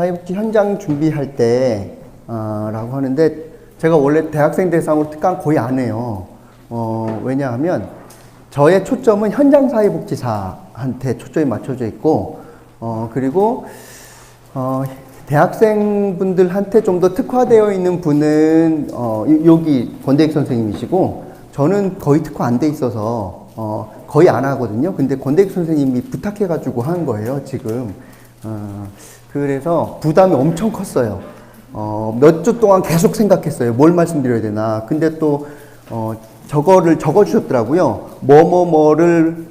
사회복지 현장 준비할 때 라고 하는데, 제가 원래 대학생 대상으로 특강 거의 안 해요. 왜냐하면 저의 초점은 현장 사회복지사한테 초점이 맞춰져 있고, 그리고 대학생분들한테 좀 더 특화되어 있는 분은 여기 권대익 선생님이시고, 저는 거의 특화 안 돼 있어서 거의 안 하거든요. 근데 권대익 선생님이 부탁해가지고 한 거예요, 지금. 그래서 부담이 엄청 컸어요. 몇 주 동안 계속 생각했어요. 뭘 말씀드려야 되나. 근데 또 저거를 적어주셨더라고요. 뭐뭐뭐를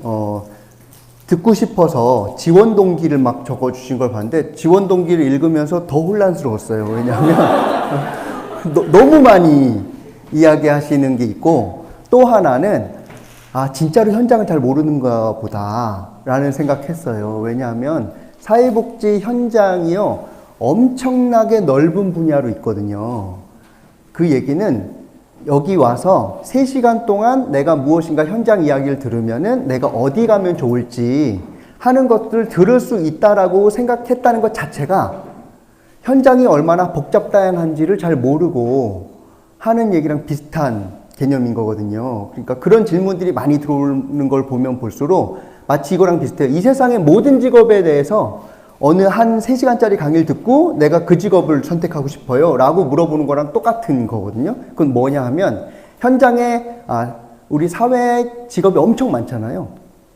듣고 싶어서 지원 동기를 막 적어주신 걸 봤는데, 지원 동기를 읽으면서 더 혼란스러웠어요. 왜냐하면 너무 많이 이야기하시는 게 있고, 또 하나는 진짜로 현장을 잘 모르는가 보다 라는 생각했어요. 왜냐하면 사회복지 현장이요, 엄청나게 넓은 분야로 있거든요. 그 얘기는 여기 와서 3시간 동안 내가 무엇인가 현장 이야기를 들으면은 내가 어디 가면 좋을지 하는 것들을 들을 수 있다라고 생각했다는 것 자체가 현장이 얼마나 복잡다양한지를 잘 모르고 하는 얘기랑 비슷한 개념인 거거든요. 그러니까 그런 질문들이 많이 들어오는 걸 보면 볼수록 마치 이거랑 비슷해요. 이 세상의 모든 직업에 대해서 어느 한 3시간짜리 강의를 듣고 내가 그 직업을 선택하고 싶어요 라고 물어보는 거랑 똑같은 거거든요. 그건 뭐냐 하면, 현장에 우리 사회 직업이 엄청 많잖아요.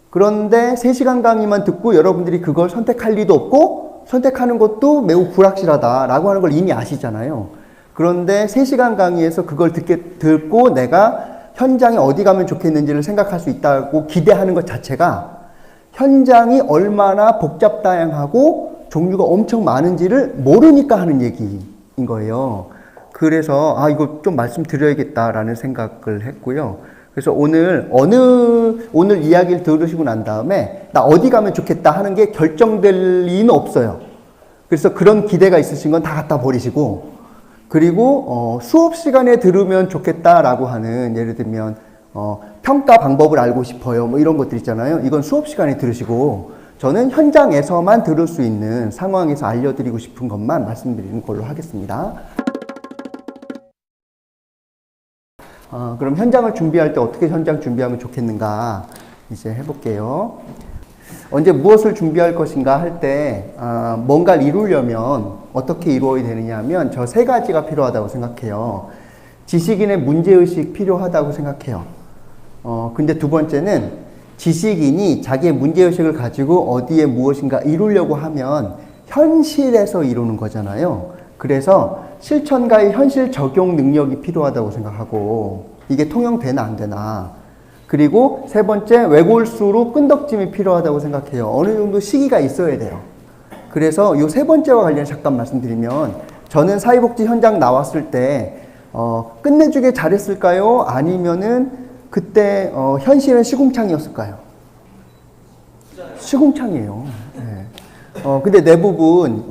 그런데 3시간 강의만 듣고 여러분들이 그걸 선택할 리도 없고 선택하는 것도 매우 불확실하다라고 하는 걸 이미 아시잖아요. 그런데 3시간 강의에서 그걸 듣고 내가 현장에 어디 가면 좋겠는지를 생각할 수 있다고 기대하는 것 자체가 현장이 얼마나 복잡다양하고 종류가 엄청 많은지를 모르니까 하는 얘기인 거예요. 그래서 이거 좀 말씀드려야겠다라는 생각을 했고요. 그래서 오늘 이야기를 들으시고 난 다음에 나 어디 가면 좋겠다 하는 게 결정될 리는 없어요. 그래서 그런 기대가 있으신 건 다 갖다 버리시고, 그리고 수업 시간에 들으면 좋겠다라고 하는, 예를 들면 평가 방법을 알고 싶어요 뭐 이런 것들 있잖아요. 이건 수업 시간에 들으시고, 저는 현장에서만 들을 수 있는 상황에서 알려드리고 싶은 것만 말씀드리는 걸로 하겠습니다. 그럼 현장을 준비할 때 어떻게 현장 준비하면 좋겠는가 이제 해볼게요. 언제 무엇을 준비할 것인가 할 때 뭔가를 이루려면 어떻게 이루어야 되느냐 하면 저 3가지가 필요하다고 생각해요. 지식인의 문제의식 필요하다고 생각해요. 근데 두 번째는 지식인이 자기의 문제의식을 가지고 어디에 무엇인가 이루려고 하면 현실에서 이루는 거잖아요. 그래서 실천과의 현실 적용 능력이 필요하다고 생각하고, 이게 통용되나 안 되나. 그리고 세 번째, 외골수로 끈덕짐이 필요하다고 생각해요. 어느 정도 시기가 있어야 돼요. 그래서 이 3번째와 관련 잠깐 말씀드리면, 저는 사회복지 현장 나왔을 때 끝내주게 잘했을까요? 아니면은 그때 현실은 시궁창이었을까요? 시궁창이에요. 네. 근데 대부분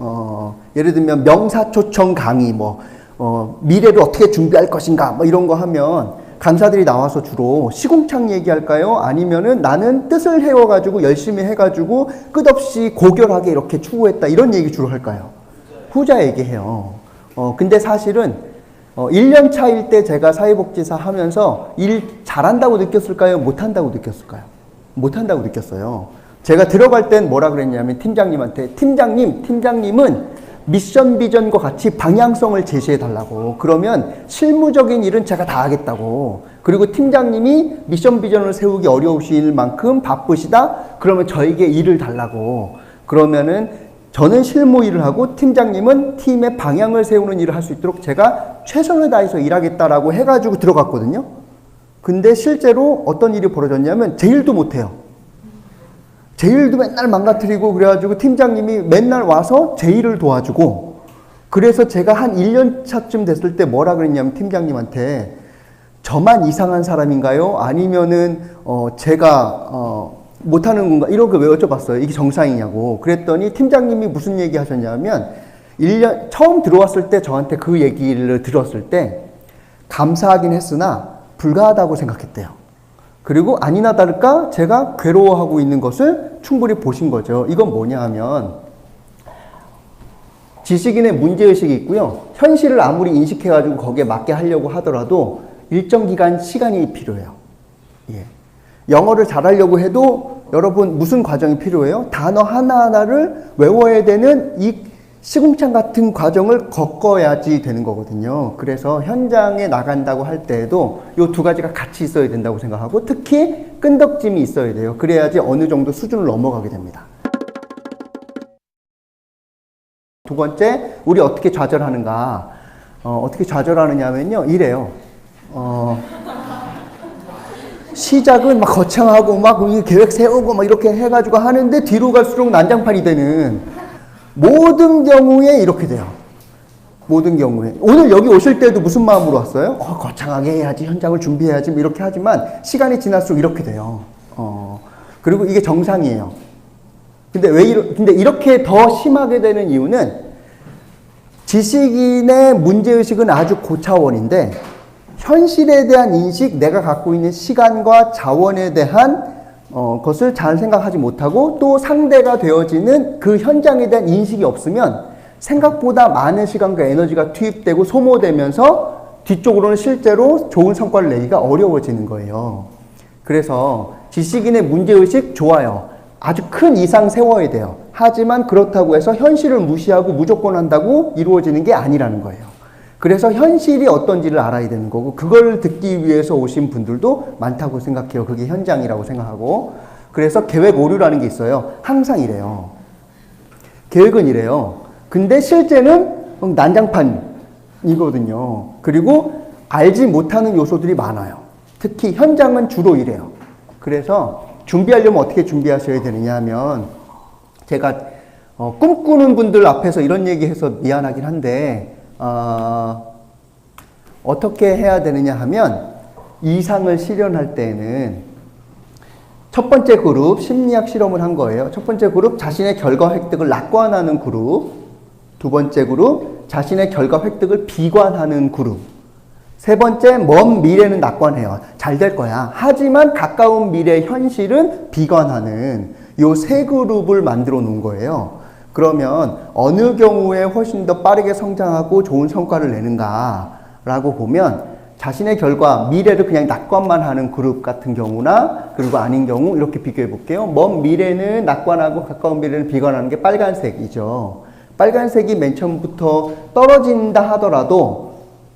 예를 들면 명사초청 강의, 미래를 어떻게 준비할 것인가 이런 거 하면 강사들이 나와서 주로 시궁창 얘기할까요? 아니면은 나는 뜻을 해워가지고 열심히 해가지고 끝없이 고결하게 이렇게 추구했다 이런 얘기 주로 할까요? 후자 얘기해요. 근데 사실은 1년 차일 때 제가 사회복지사 하면서 일 잘한다고 느꼈을까요? 못한다고 느꼈을까요? 못한다고 느꼈어요. 제가 들어갈 땐 뭐라 그랬냐면 팀장님한테, 팀장님은 미션 비전과 같이 방향성을 제시해 달라고. 그러면 실무적인 일은 제가 다 하겠다고. 그리고 팀장님이 미션 비전을 세우기 어려우실 만큼 바쁘시다? 그러면 저에게 일을 달라고. 그러면은 저는 실무 일을 하고 팀장님은 팀의 방향을 세우는 일을 할 수 있도록 제가 최선을 다해서 일하겠다라고 해가지고 들어갔거든요. 근데 실제로 어떤 일이 벌어졌냐면 제 일도 못해요. 제 일도 맨날 망가뜨리고 그래가지고 팀장님이 맨날 와서 제 일을 도와주고, 그래서 제가 한 1년 차쯤 됐을 때 뭐라 그랬냐면 팀장님한테, 저만 이상한 사람인가요? 아니면은 제가 못하는 건가? 이렇게 왜 여쭤봤어요. 이게 정상이냐고. 그랬더니 팀장님이 무슨 얘기 하셨냐면, 1년 처음 들어왔을 때 저한테 그 얘기를 들었을 때 감사하긴 했으나 불가하다고 생각했대요. 그리고 아니나 다를까 제가 괴로워하고 있는 것을 충분히 보신 거죠. 이건 뭐냐 하면 지식인의 문제의식이 있고요. 현실을 아무리 인식해가지고 거기에 맞게 하려고 하더라도 일정 기간 시간이 필요해요. 예. 영어를 잘하려고 해도 여러분 무슨 과정이 필요해요? 단어 하나하나를 외워야 되는 이 시궁창 같은 과정을 겪어야지 되는 거거든요. 그래서 현장에 나간다고 할 때에도 이 두 가지가 같이 있어야 된다고 생각하고 특히 끈덕짐이 있어야 돼요. 그래야지 어느 정도 수준을 넘어가게 됩니다. 두 번째, 우리 어떻게 좌절하는가? 어떻게 좌절하느냐면요, 이래요. 시작은 막 거창하고 막 계획 세우고 막 이렇게 해가지고 하는데 뒤로 갈수록 난장판이 되는 모든 경우에 이렇게 돼요. 모든 경우에. 오늘 여기 오실 때도 무슨 마음으로 왔어요? 거창하게 해야지, 현장을 준비해야지, 뭐 이렇게 하지만 시간이 지날수록 이렇게 돼요. 그리고 이게 정상이에요. 근데 이렇게 더 심하게 되는 이유는 지식인의 문제의식은 아주 고차원인데 현실에 대한 인식, 내가 갖고 있는 시간과 자원에 대한 것을 잘 생각하지 못하고 또 상대가 되어지는 그 현장에 대한 인식이 없으면 생각보다 많은 시간과 에너지가 투입되고 소모되면서 뒤쪽으로는 실제로 좋은 성과를 내기가 어려워지는 거예요. 그래서 지식인의 문제의식 좋아요. 아주 큰 이상 세워야 돼요. 하지만 그렇다고 해서 현실을 무시하고 무조건 한다고 이루어지는 게 아니라는 거예요. 그래서 현실이 어떤지를 알아야 되는 거고 그걸 듣기 위해서 오신 분들도 많다고 생각해요. 그게 현장이라고 생각하고. 그래서 계획 오류라는 게 있어요. 항상 이래요. 계획은 이래요. 근데 실제는 난장판이거든요. 그리고 알지 못하는 요소들이 많아요. 특히 현장은 주로 이래요. 그래서 준비하려면 어떻게 준비하셔야 되느냐 하면 제가 꿈꾸는 분들 앞에서 이런 얘기해서 미안하긴 한데 어떻게 해야 되느냐 하면 이상을 실현할 때에는 첫 번째 그룹 심리학 실험을 한 거예요. 첫 번째 그룹 자신의 결과 획득을 낙관하는 그룹, 두 번째 그룹 자신의 결과 획득을 비관하는 그룹, 세 번째 먼 미래는 낙관해요. 잘 될 거야. 하지만 가까운 미래 현실은 비관하는 요 세 그룹을 만들어 놓은 거예요. 그러면 어느 경우에 훨씬 더 빠르게 성장하고 좋은 성과를 내는가라고 보면 자신의 결과, 미래를 그냥 낙관만 하는 그룹 같은 경우나 그리고 아닌 경우 이렇게 비교해 볼게요. 먼 미래는 낙관하고 가까운 미래는 비관하는 게 빨간색이죠. 빨간색이 맨 처음부터 떨어진다 하더라도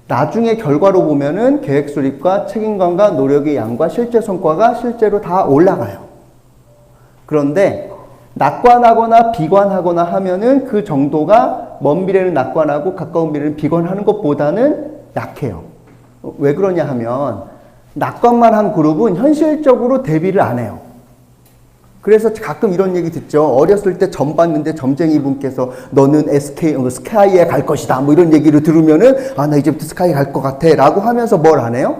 나중에 결과로 보면은 계획 수립과 책임감과 노력의 양과 실제 성과가 실제로 다 올라가요. 그런데 낙관하거나 비관하거나 하면은 그 정도가 먼 미래는 낙관하고 가까운 미래는 비관하는 것보다는 약해요. 왜 그러냐 하면 낙관만 한 그룹은 현실적으로 대비를 안 해요. 그래서 가끔 이런 얘기 듣죠. 어렸을 때 점 봤는데 점쟁이 분께서 너는 스카이에 갈 것이다. 뭐 이런 얘기를 들으면은 나 이제부터 스카이에 갈 것 같아. 라고 하면서 뭘 안 해요?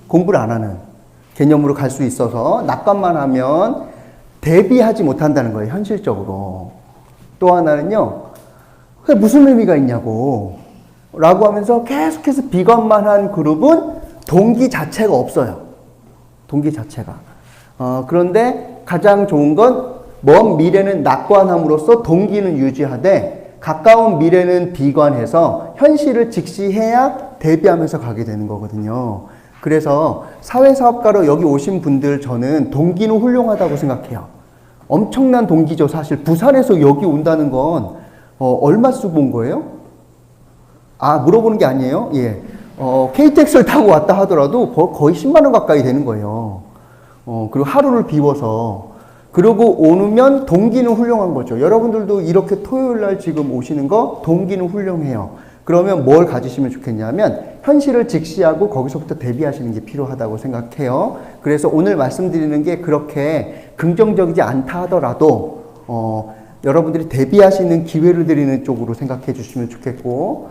공부를 안 하는 개념으로 갈 수 있어서 낙관만 하면 대비하지 못한다는 거예요. 현실적으로. 또 하나는요. 그게 무슨 의미가 있냐고. 라고 하면서 계속해서 비관만 한 그룹은 동기 자체가 없어요. 동기 자체가. 그런데 가장 좋은 건 먼 미래는 낙관함으로써 동기는 유지하되 가까운 미래는 비관해서 현실을 직시해야 대비하면서 가게 되는 거거든요. 그래서 사회사업가로 여기 오신 분들 저는 동기는 훌륭하다고 생각해요. 엄청난 동기죠. 사실 부산에서 여기 온다는 건 얼마 쓰고 온 거예요? 물어보는 게 아니에요. 예. KTX를 타고 왔다 하더라도 거의 10만 원 가까이 되는 거예요. 그리고 하루를 비워서. 그러고 오면 동기는 훌륭한 거죠. 여러분들도 이렇게 토요일 날 지금 오시는 거 동기는 훌륭해요. 그러면 뭘 가지시면 좋겠냐면 현실을 직시하고 거기서부터 대비하시는 게 필요하다고 생각해요. 그래서 오늘 말씀드리는 게 그렇게 긍정적이지 않다 하더라도 여러분들이 대비하시는 기회를 드리는 쪽으로 생각해 주시면 좋겠고